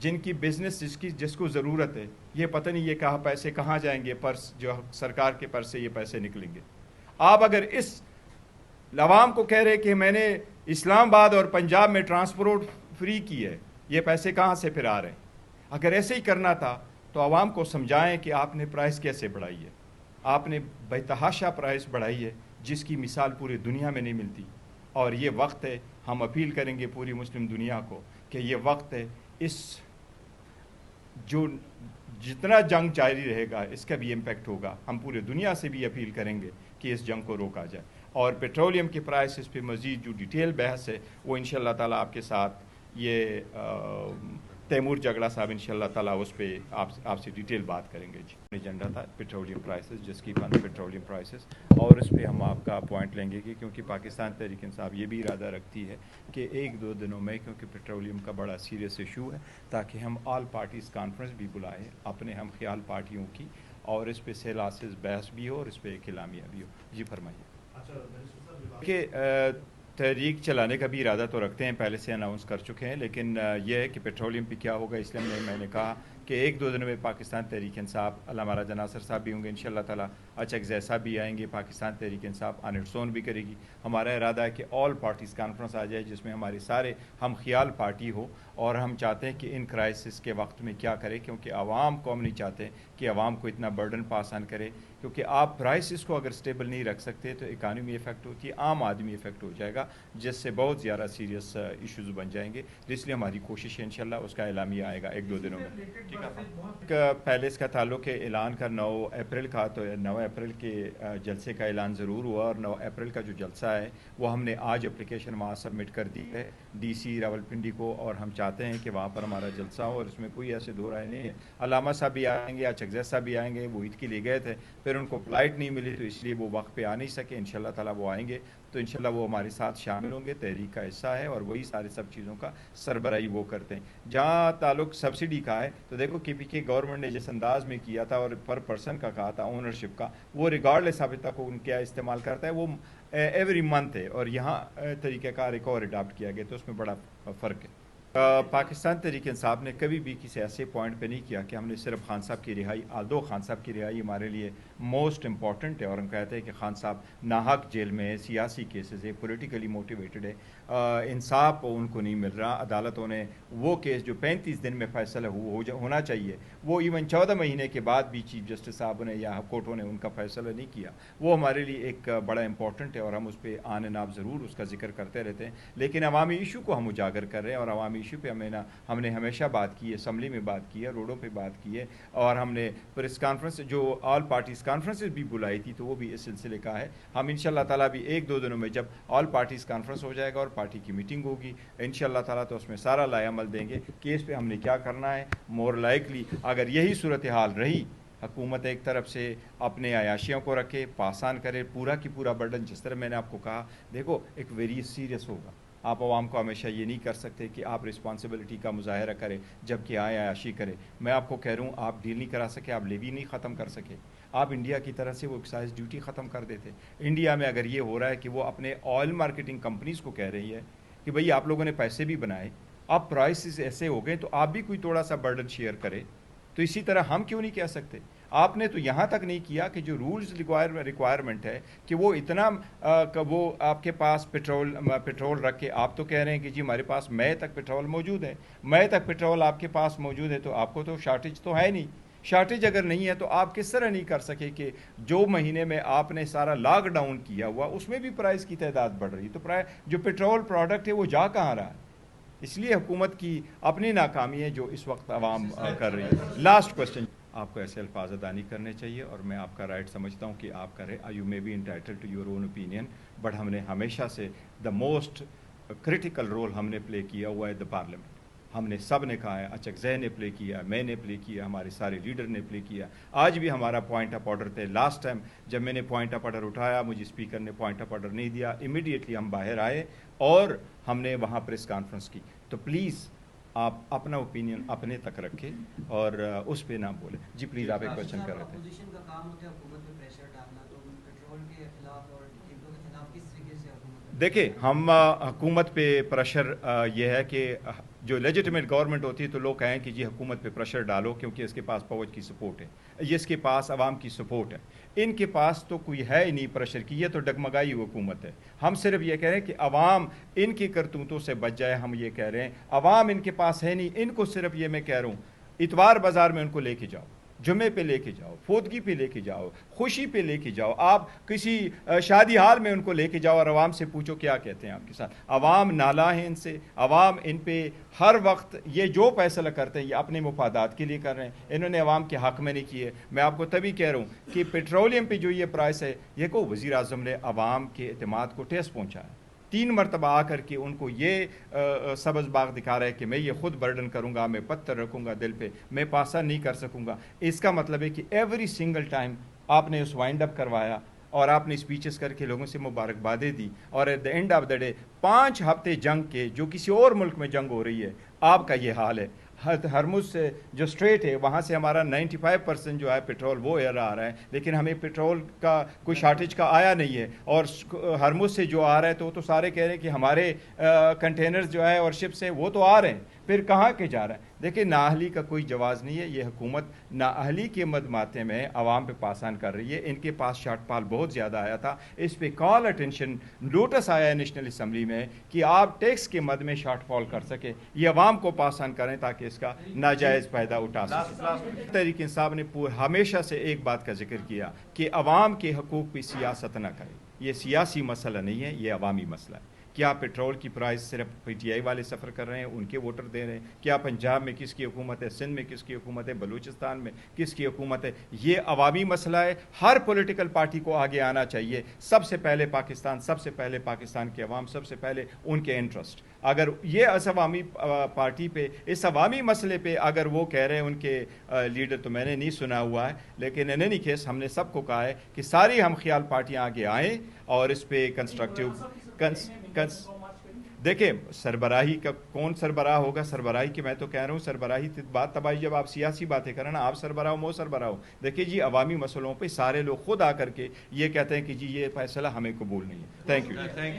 جن کی بزنس جس کو ضرورت ہے، یہ پتہ نہیں یہ پیسے کہاں جائیں گے، پرس جو سرکار کے پرس سے یہ پیسے نکلیں گے۔ آپ اگر اس عوام کو کہہ رہے کہ میں نے اسلام آباد اور پنجاب میں ٹرانسپورٹ فری کی ہے، یہ پیسے کہاں سے پھر آ رہے ہیں؟ اگر ایسے ہی کرنا تھا تو عوام کو سمجھائیں کہ آپ نے پرائس کیسے بڑھائی ہے۔ آپ نے بے تحاشا پرائس بڑھائی ہے جس کی مثال پوری دنیا میں نہیں ملتی، اور یہ وقت ہے، ہم اپیل کریں گے پوری مسلم دنیا کو کہ یہ وقت ہے، اس جو جتنا جنگ جاری رہے گا اس کا بھی امپیکٹ ہوگا، ہم پورے دنیا سے بھی اپیل کریں گے کہ اس جنگ کو روکا جائے، اور پیٹرولیم کے پرائسز پہ مزید جو ڈیٹیل بحث ہے وہ انشاءاللہ تعالیٰ آپ کے ساتھ، یہ تیمور جگڑا صاحب انشاءاللہ تعالیٰ اس پہ آپ سے ڈیٹیل بات کریں گے۔ ایجنڈا تھا پیٹرولیم پرائسز، جس کی فن پیٹرولیم پرائسز، اور اس پہ ہم آپ کا پوائنٹ لیں گے کہ کیونکہ پاکستان تحریک انصاف یہ بھی ارادہ رکھتی ہے کہ 1-2 دنوں میں، کیونکہ پیٹرولیم کا بڑا سیریس ایشو ہے، تاکہ ہم آل پارٹیز کانفرنس بھی بلائیں اپنے ہم خیال پارٹیوں کی، اور اس پہ سیلاسز بحث بھی ہو اور اس پہ ایک اعلامیہ بھی ہو۔ جی فرمائیے۔ کہ تحریک چلانے کا بھی ارادہ تو رکھتے ہیں، پہلے سے اناؤنس کر چکے ہیں، لیکن یہ ہے کہ پیٹرولیم پہ کیا ہوگا، اس لیے میں نے کہا کہ 1-2 دنوں میں پاکستان تحریک انصاف، علامہ راجہ ناصر صاحب بھی ہوں گے انشاءاللہ تعالیٰ، اچھک صاحب بھی آئیں گے، Pakistan Tehreek Insaf on its own بھی کرے گی۔ ہمارا ارادہ ہے کہ آل پارٹیز کانفرنس آ جائے جس میں ہمارے سارے ہم خیال پارٹی ہو، اور ہم چاہتے ہیں کہ ان کرائسس کے وقت میں کیا کرے، کیونکہ عوام کو ہم نہیں چاہتے کہ عوام کو اتنا برڈن پاس آن کرے، کیونکہ آپ پرائسز کو اگر سٹیبل نہیں رکھ سکتے تو اکانومی افیکٹ ہوتی ہے، عام آدمی افیکٹ ہو جائے گا، جس سے بہت زیادہ سیریس ایشوز بن جائیں گے۔ اس لیے ہماری کوشش ہے انشاءاللہ اس کا اعلامیہ آئے گا 1-2 دنوں میں۔ ٹھیک ہے، پہلے اس کا تعلق ہے اعلان کا 9 اپریل کا، تو 9 اپریل کے جلسے کا اعلان ضرور ہوا، اور 9 اپریل کا جو جلسہ ہے وہ ہم نے آج اپلیکیشن وہاں سبمٹ کر دی ہے ڈی سی راولپنڈی کو، اور ہم چاہتے ہیں کہ وہاں پر ہمارا جلسہ ہو، اور اس میں کوئی ایسے دو رائے نہیں ہے۔ علامہ صاحب بھی آئیں گے، اچھک صاحب بھی آئیں گے، وہ عید کے لیے گئے تھے، پھر ان کو فلائٹ نہیں ملی تو اس لیے وہ وقت پہ آ نہیں سکے، انشاءاللہ تعالیٰ وہ آئیں گے تو انشاءاللہ وہ ہمارے ساتھ شامل ہوں گے، تحریک کا حصہ ہے، اور وہی سارے سب چیزوں کا سربراہی وہ کرتے ہیں۔ جہاں تعلق سبسڈی کا ہے تو دیکھو کے پی کے گورنمنٹ نے جس انداز میں کیا تھا اور پر پرسن کا کہا تھا اونرشپ کا، وہ ریگارڈلیس اب تک ان کیا استعمال کرتا ہے، وہ ایوری منتھ ہے، اور یہاں طریقہ کار ایک اور اڈاپٹ کیا گیا تو اس میں بڑا فرق ہے۔ پاکستان تحریک انصاف نے کبھی بھی کسی ایسے پوائنٹ پہ نہیں کیا کہ ہم نے صرف خان صاحب کی رہائی، آلدو خان صاحب کی رہائی ہمارے لیے موسٹ امپورٹنٹ ہے، اور ہم کہتے ہیں کہ خان صاحب ناحق جیل میں ہے، سیاسی کیسز ہے، پولیٹیکلی موٹیویٹڈ ہے، انصاف ان کو نہیں مل رہا، عدالتوں نے وہ کیس جو 35 دن میں فیصلہ ہونا چاہیے، وہ ایون 14 مہینے کے بعد بھی چیف جسٹس صاحب نے یا کورٹوں نے ان کا فیصلہ نہیں کیا، وہ ہمارے لیے ایک بڑا امپورٹنٹ ہے، اور ہم اس پہ آن اینڈ آف ضرور اس کا ذکر کرتے رہتے ہیں، لیکن عوامی ایشو کو ہم اجاگر کر رہے ہیں، اور عوامی ایشو پہ ہم نے ہمیشہ بات کی ہے، اسمبلی میں بات کی ہے، روڈوں پہ بات کی ہے، اور ہم نے پریس کانفرنس جو آل پارٹیز کانفرنس بھی بلائی تھی تو وہ بھی اس سلسلے کا ہے۔ ہم انشاءاللہ تعالیٰ بھی 1-2 دنوں میں جب آل پارٹیز کانفرنس ہو جائے گا اور پارٹی کی میٹنگ ہوگی انشاءاللہ تعالیٰ تو اس میں سارا لائے عمل دیں گے کہ اس پہ ہم نے کیا کرنا ہے۔ مور لائکلی اگر یہی صورتحال رہی، حکومت ایک طرف سے اپنے عیاشیوں کو رکھے، پاسان کرے پورا کی پورا برڈن، جس طرح میں نے آپ کو کہا، دیکھو ایک ویری سیریس ہوگا، آپ عوام کو ہمیشہ یہ نہیں کر سکتے کہ آپ رسپانسبلٹی کا مظاہرہ کریں جب کہ عیاشی کرے۔ میں آپ کو کہہ رہا ہوں آپ ڈیل نہیں کرا سکے، آپ لیوی نہیں ختم کر سکے، آپ انڈیا کی طرح سے وہ ایکسائز ڈیوٹی ختم کر دیتے۔ انڈیا میں اگر یہ ہو رہا ہے کہ وہ اپنے آئل مارکیٹنگ کمپنیز کو کہہ رہی ہے کہ بھئی آپ لوگوں نے پیسے بھی بنائے، اب پرائسز ایسے ہو گئے تو آپ بھی کوئی تھوڑا سا برڈن شیئر کرے، تو اسی طرح ہم کیوں نہیں کہہ سکتے؟ آپ نے تو یہاں تک نہیں کیا کہ جو رولز ریکوائرمنٹ ہے کہ وہ اتنا وہ آپ کے پاس پیٹرول رکھ کے، آپ تو کہہ رہے ہیں کہ جی ہمارے پاس مئی تک پیٹرول موجود ہے، مئی تک پیٹرول آپ کے پاس موجود ہے تو آپ کو تو شارٹیج تو ہے نہیں، شارٹیج اگر نہیں ہے تو آپ کس طرح نہیں کر سکے کہ جو مہینے میں آپ نے سارا لاک ڈاؤن کیا ہوا اس میں بھی پرائز کی تعداد بڑھ رہی، تو جو پیٹرول پروڈکٹ ہے وہ جا کہاں رہا ہے؟ اس لیے حکومت کی اپنی ناکامی ہے جو اس وقت عوام کر رہی ہے۔ لاسٹ کوسچن، آپ کو ایسے الفاظ ادا نہیں کرنے چاہیے، اور میں آپ کا رائٹ سمجھتا ہوں کہ آپ کریں، you may be entitled to your own opinion, but ہم نے ہمیشہ سے دا موسٹ کریٹیکل رول ہم نے پلے کیا ہوا ہے دا پارلیمنٹ، ہم نے سب نے کہا ہے، اچھک زہ نے پلے کیا، میں نے پلے کیا، ہمارے سارے لیڈر نے پلے کیا، آج بھی ہمارا پوائنٹ آف آرڈر تھے، لاسٹ ٹائم جب میں نے پوائنٹ آف آرڈر اٹھایا مجھے اسپیکر نے پوائنٹ آف آرڈر نہیں دیا، امیڈیٹلی ہم باہر آئے اور ہم نے وہاں پریس کانفرنس کی، تو پلیز آپ اپنا اوپینین اپنے تک رکھیں اور اس پہ نہ بولیں۔ جی پلیز، آپ ایک کوشچن کر رہے تھے۔ اپوزیشن کا کام ہوتا ہے حکومت پہ پریشر ڈالنا، تو پیٹرول کے خلاف اور قیمتوں کے خلاف کس طریقے سے حکومت؟ دیکھیں ہم حکومت پہ پریشر یہ ہے کہ جو لیجٹمیٹ گورنمنٹ ہوتی ہے تو لوگ کہیں کہ جی حکومت پہ پریشر ڈالو کیونکہ اس کے پاس فوج کی سپورٹ ہے، اس کے پاس عوام کی سپورٹ ہے. ان کے پاس تو کوئی ہے ہی نہیں پریشر کی، یہ تو ڈگمگائی حکومت ہے. ہم صرف یہ کہہ رہے ہیں کہ عوام ان کی کرتوتوں سے بچ جائے. ہم یہ کہہ رہے ہیں عوام ان کے پاس ہے نہیں. ان کو صرف یہ میں کہہ رہا ہوں اتوار بازار میں ان کو لے کے جاؤ، جمعے پہ لے کے جاؤ، فوتگی پہ لے کے جاؤ، خوشی پہ لے کے جاؤ، آپ کسی شادی حال میں ان کو لے کے جاؤ اور عوام سے پوچھو کیا کہتے ہیں آپ کے ساتھ. عوام نالا ہے ان سے. عوام ان پہ ہر وقت یہ جو فیصلہ کرتے ہیں یہ اپنے مفادات کے لیے کر رہے ہیں. انہوں نے عوام کے حق میں نہیں کیے. میں آپ کو تبھی کہہ رہا ہوں کہ پیٹرولیم پہ جو یہ پرائس ہے یہ کو وزیر اعظم نے عوام کے اعتماد کو ٹھیس پہنچا ہے. 3 مرتبہ آ کر کے ان کو یہ سبز باغ دکھا رہا ہے کہ میں یہ خود برڈن کروں گا، میں پتھر رکھوں گا دل پہ، میں پاسا نہیں کر سکوں گا. اس کا مطلب ہے کہ ایوری سنگل ٹائم آپ نے اس وائنڈ اپ کروایا اور آپ نے اسپیچز کر کے لوگوں سے مبارکبادیں دی اور at the end of the day 5 ہفتے جنگ کے جو کسی اور ملک میں جنگ ہو رہی ہے آپ کا یہ حال ہے. ہرمز سے جو اسٹریٹ ہے وہاں سے ہمارا 95% جو ہے پیٹرول وہ ایئر آ رہا ہے، لیکن ہمیں پیٹرول کا کوئی شارٹیج کا آیا نہیں ہے. اور ہرمز سے جو آ رہا ہے تو وہ تو سارے کہہ رہے ہیں کہ ہمارے کنٹینرز جو ہے اور شپس ہیں وہ تو آ رہے ہیں، پھر کہاں کے جا رہا ہے. دیکھیں نااہلی کا کوئی جواز نہیں ہے. یہ حکومت نااہلی کے مدماتے میں عوام پہ پاسان کر رہی ہے. ان کے پاس شارٹ فال بہت زیادہ آیا تھا. اس پہ کال اٹینشن نوٹس آیا ہے نیشنل اسمبلی میں کہ آپ ٹیکس کے مد میں شارٹ فال کر سکیں، یہ عوام کو پاسان کریں تاکہ اس کا ناجائز فائدہ اٹھا سکیں. تحریک انصاف نے ہمیشہ سے ایک بات کا ذکر کیا کہ عوام کے حقوق پہ سیاست نہ کریں. یہ سیاسی مسئلہ نہیں ہے، یہ عوامی مسئلہ ہے. کیا پیٹرول کی پرائز صرف پی ٹی آئی والے سفر کر رہے ہیں، ان کے ووٹر دے رہے ہیں؟ کیا پنجاب میں کس کی حکومت ہے، سندھ میں کس کی حکومت ہے، بلوچستان میں کس کی حکومت ہے؟ یہ عوامی مسئلہ ہے. ہر پولیٹیکل پارٹی کو آگے آنا چاہیے. سب سے پہلے پاکستان، سب سے پہلے پاکستان کے عوام، سب سے پہلے ان کے انٹرسٹ. اگر یہ اس عوامی پارٹی پہ، اس عوامی مسئلے پہ اگر وہ کہہ رہے ہیں ان کے لیڈر، تو میں نے نہیں سنا ہوا ہے، لیکن ان اینی کیس ہم نے سب کو کہا ہے کہ ساری ہم خیال پارٹیاں آگے آئیں اور اس پہ کنسٹرکٹیو دیکھیں. سربراہی کا کون سربراہ ہوگا؟ سربراہی کی میں تو کہہ رہا ہوں سربراہی بات تباہی جب آپ سیاسی باتیں کریں نا، آپ سربراہ ہو مو سربراہ ہو. دیکھیں جی عوامی مسئلوں پہ سارے لوگ خود آ کر کے یہ کہتے ہیں کہ جی یہ فیصلہ ہمیں قبول نہیں ہے. Thank you.